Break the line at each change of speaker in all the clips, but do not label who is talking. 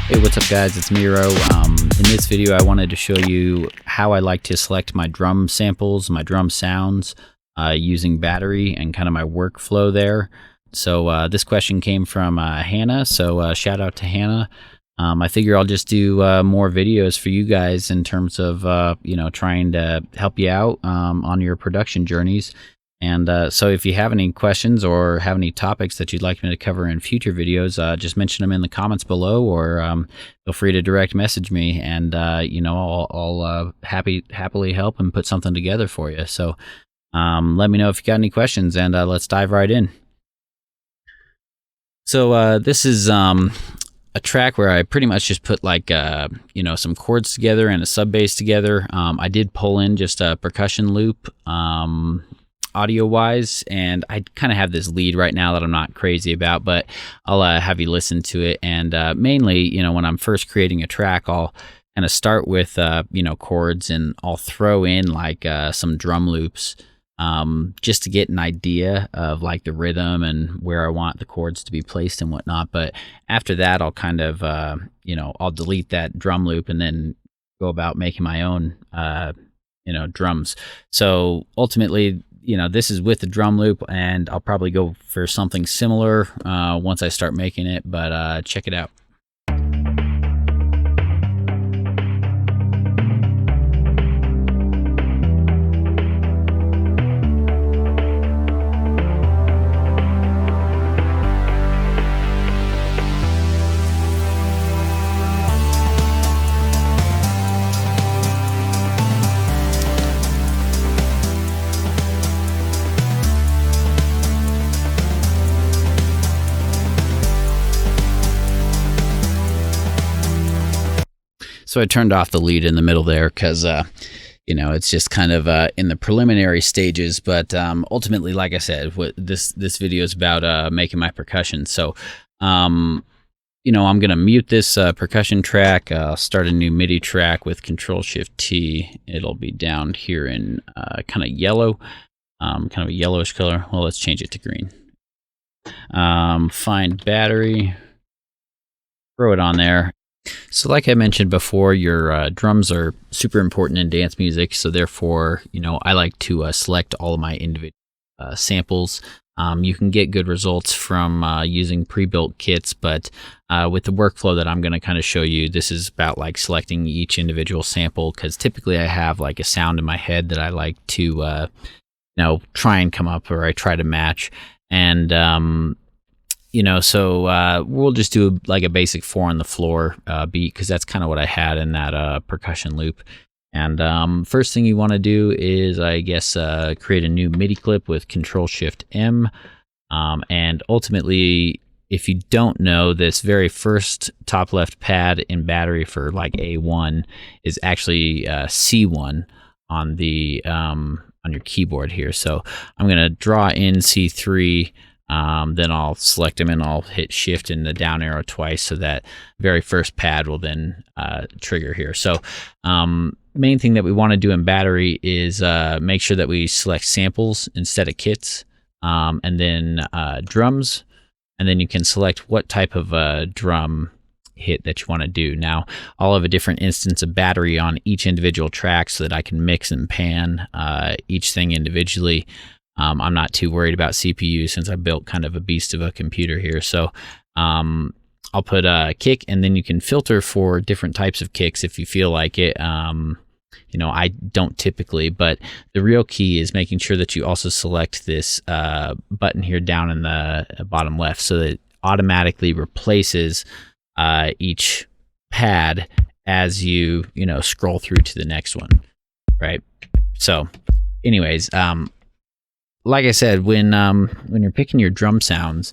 Hey, what's up guys, it's Miro. In this video I wanted to show you how I like to select my drum samples, my drum sounds using battery and kind of my workflow there. So this question came from Hannah, so shout out to Hannah. I figure I'll just do more videos for you guys in terms of trying to help you out on your production journeys. And so if you have any questions or have any topics that you'd like me to cover in future videos, just mention them in the comments below, or feel free to direct message me, and I'll happily help and put something together for you. So let me know if you got any questions, and let's dive right in. So this is a track where I pretty much just put like some chords together and a sub bass together. I did pull in just a percussion loop audio wise, and I kind of have this lead right now that I'm not crazy about, but I'll have you listen to it. And mainly, when I'm first creating a track, I'll kind of start with chords, and I'll throw in like some drum loops just to get an idea of like the rhythm and where I want the chords to be placed and whatnot. But after that, I'll kind of I'll delete that drum loop and then go about making my own drums. So ultimately, this is with the drum loop, and I'll probably go for something similar once I start making it, but check it out. So I turned off the lead in the middle there because, it's just kind of in the preliminary stages. But ultimately, like I said, what this video is about making my percussion. So, I'm going to mute this percussion track, start a new MIDI track with Control-Shift-T. It'll be down here in kind of yellow, kind of a yellowish color. Well, let's change it to green. Find battery, throw it on there. So like I mentioned before, your drums are super important in dance music. So therefore, I like to select all of my individual samples. You can get good results from using pre-built kits, but with the workflow that I'm going to kind of show you, this is about like selecting each individual sample, because typically I have like a sound in my head that I like to try and come up, or I try to match. And so we'll just do like a basic 4 on the floor beat, because that's kind of what I had in that percussion loop. And first thing you want to do is, I guess, create a new MIDI clip with Control-Shift-M. And ultimately, if you don't know, this very first top left pad in battery for like A1 is actually C1 on the on your keyboard here. So I'm going to draw in C3. Then I'll select them and I'll hit shift and the down arrow twice, so that very first pad will then trigger here. So main thing that we want to do in battery is make sure that we select samples instead of kits, and then drums, and then you can select what type of drum hit that you want to do. Now I'll have a different instance of battery on each individual track so that I can mix and pan each thing individually. I'm not too worried about CPU, since I built kind of a beast of a computer here. So I'll put a kick, and then you can filter for different types of kicks if you feel like it. I don't typically, but the real key is making sure that you also select this button here down in the bottom left, so that it automatically replaces each pad as you scroll through to the next one, right? So anyways, like I said, when you're picking your drum sounds,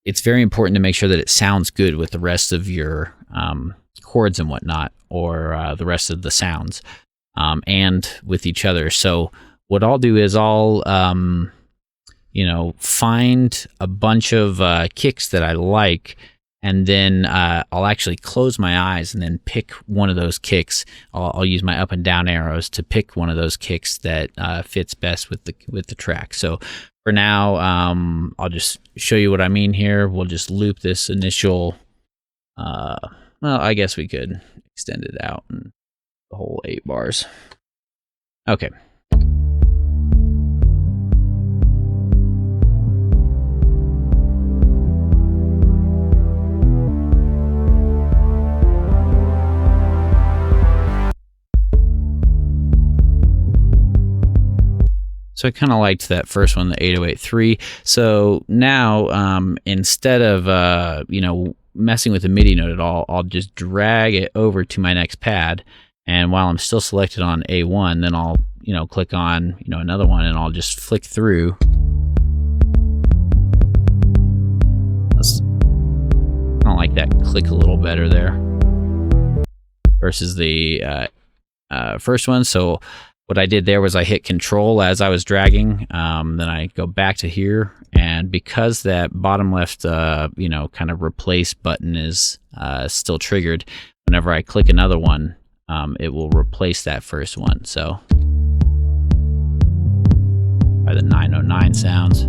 it's very important to make sure that it sounds good with the rest of your chords and whatnot, or the rest of the sounds, and with each other. So what I'll do is I'll find a bunch of kicks that I like, and then I'll actually close my eyes and then pick one of those kicks. I'll use my up and down arrows to pick one of those kicks that fits best with the track. So for now, I'll just show you what I mean here. We'll just loop this initial Well, I guess we could extend it out and the whole 8 bars. Okay. So I kind of liked that first one, the 808.3. So now instead of messing with the MIDI note at all, I'll just drag it over to my next pad, and while I'm still selected on A1, then I'll click on another one, and I'll just flick through. I don't like that click a little better there versus the first one. So what I did there was I hit Control as I was dragging, then I go back to here, and because that bottom left, kind of replace button is still triggered, whenever I click another one, it will replace that first one. So by the 909 sounds,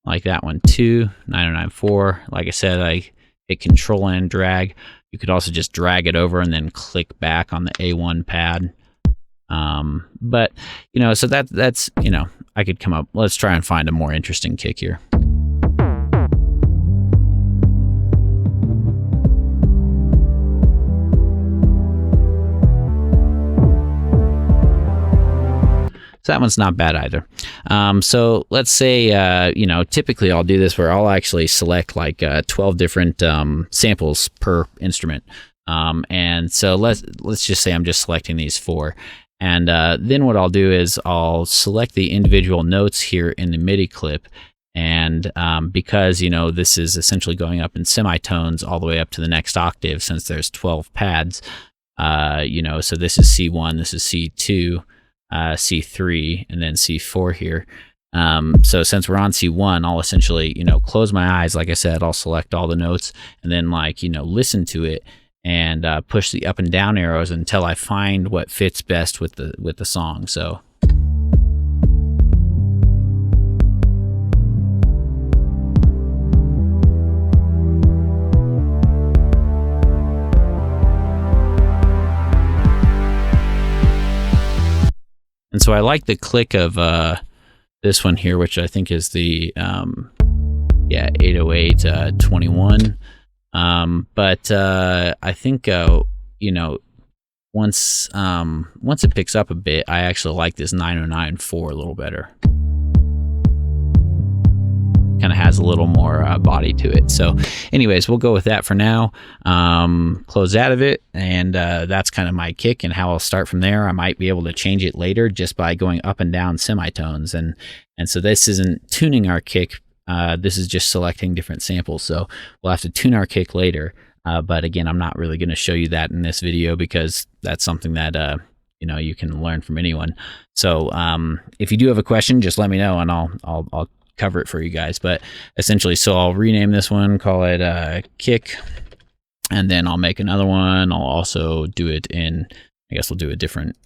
like that one too, 909.4. Like I said, I hit Control and drag. You could also just drag it over and then click back on the A1 pad. But so that's I could come up. Let's try and find a more interesting kick here. So that one's not bad either. So let's say, typically I'll do this where I'll actually select like 12 different samples per instrument. And so let's just say I'm just selecting these 4. And then what I'll do is I'll select the individual notes here in the MIDI clip. And because, this is essentially going up in semitones all the way up to the next octave, since there's 12 pads, so this is C1, this is C2, C3, and then C4 here. So since we're on C1, I'll essentially, close my eyes. Like I said, I'll select all the notes and then listen to it and push the up and down arrows until I find what fits best with the song. So and so I like the click of this one here, which I think is the 808.21. But I think once it picks up a bit, I actually like this 909.4 a little better. Kind of has a little more body to it. So anyways, we'll go with that for now. Close out of it, and that's kind of my kick and how I'll start from there. I might be able to change it later just by going up and down semitones, and so this isn't tuning our kick. This is just selecting different samples, so we'll have to tune our kick later. But again, I'm not really going to show you that in this video because that's something that you can learn from anyone. So if you do have a question, just let me know, and I'll cover it for you guys. But essentially, so I'll rename this one, call it kick, and then I'll make another one. I'll also do it in, I guess we'll do a different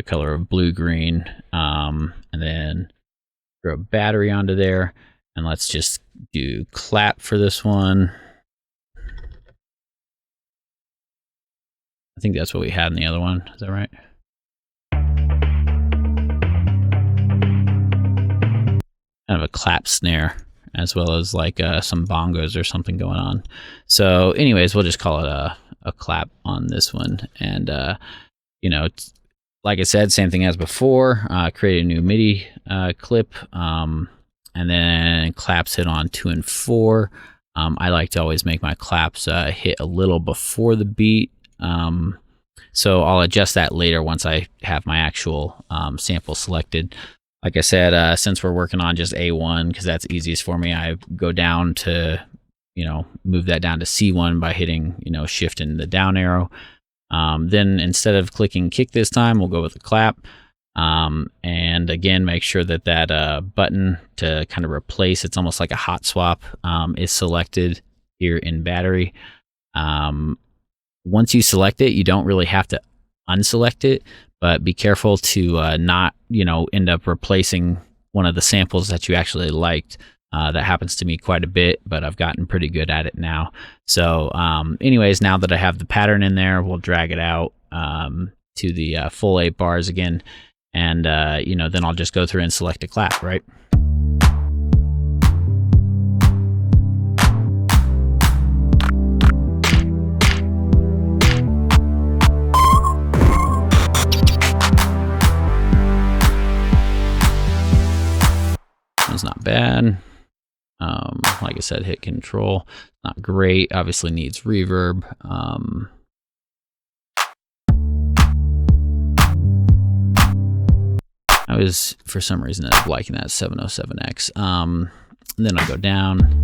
color of blue green, and then throw a battery onto there, and let's just do clap for this one. I think that's what we had in the other one. Is that right? Kind of a clap snare, as well as like some bongos or something going on. So anyways, we'll just call it a clap on this one. And like I said, same thing as before, create a new MIDI clip, and then claps hit on 2 and 4. I like to always make my claps hit a little before the beat. So I'll adjust that later once I have my actual sample selected. Like I said, since we're working on just A1, because that's easiest for me, I go down to, move that down to C1 by hitting, shift and the down arrow. Then instead of clicking kick this time, we'll go with a clap. And again, make sure that that button to kind of replace, it's almost like a hot swap, is selected here in battery. Once you select it, you don't really have to unselect it, but be careful to not, end up replacing one of the samples that you actually liked. That happens to me quite a bit, but I've gotten pretty good at it now. So anyways, now that I have the pattern in there, we'll drag it out to the full 8 bars again. And, then I'll just go through and select a clap, right? It's not bad. Like I said, hit control. Not great. Obviously needs reverb. I was, for some reason, ended up liking that 707X. Then I go down.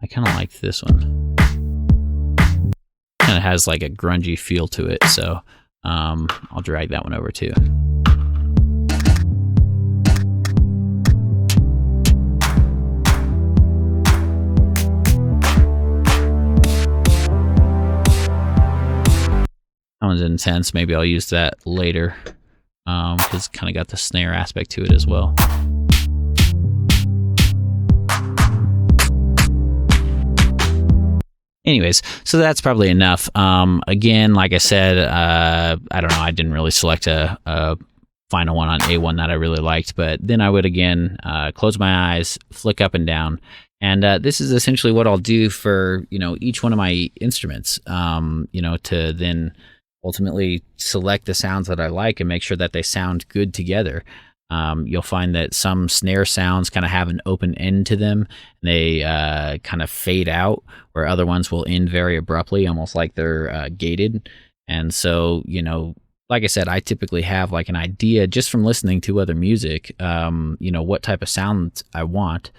I kind of like this one. Kind of has like a grungy feel to it, so I'll drag that one over too. That one's intense. Maybe I'll use that later because it's kind of got the snare aspect to it as well. Anyways, so that's probably enough. Again, like I said, I don't know, I didn't really select a final one on A1 that I really liked, but then I would again close my eyes, flick up and down, and this is essentially what I'll do for each one of my instruments. To then ultimately select the sounds that I like and make sure that they sound good together. You'll find that some snare sounds kind of have an open end to them. They kind of fade out, where other ones will end very abruptly, almost like they're gated. And so, like I said, I typically have like an idea just from listening to other music, what type of sound I want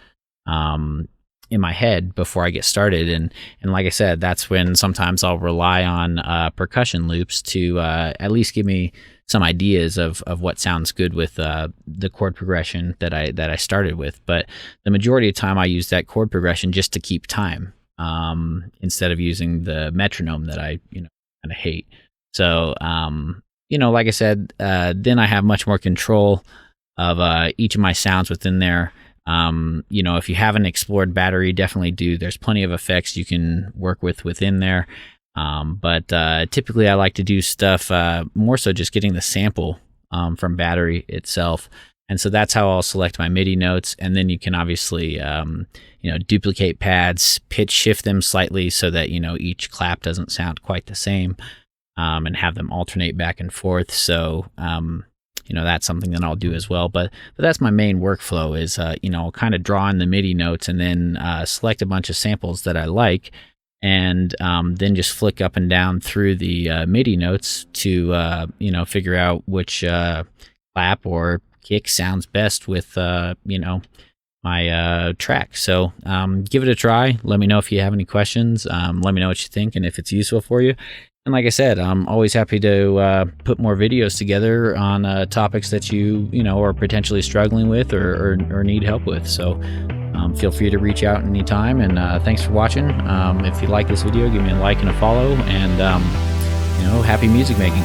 in my head before I get started. And like I said, that's when sometimes I'll rely on percussion loops to at least give me some ideas of what sounds good with the chord progression that I started with. But the majority of the time I use that chord progression just to keep time instead of using the metronome that I kind of hate. So like I said, then I have much more control of each of my sounds within there. If you haven't explored Battery, definitely do. There's plenty of effects you can work with within there. But typically I like to do stuff more so just getting the sample from Battery itself. And so that's how I'll select my MIDI notes. And then you can obviously, duplicate pads, pitch shift them slightly so that, each clap doesn't sound quite the same, and have them alternate back and forth. So, that's something that I'll do as well. But that's my main workflow is, I'll kind of draw in the MIDI notes and then select a bunch of samples that I like. And then just flick up and down through the MIDI notes to, figure out which clap or kick sounds best with, my track. So give it a try. Let me know if you have any questions. Let me know what you think and if it's useful for you. And like I said, I'm always happy to put more videos together on topics that you are potentially struggling with or need help with. So feel free to reach out anytime, and thanks for watching. If you like this video, give me a like and a follow, and happy music making.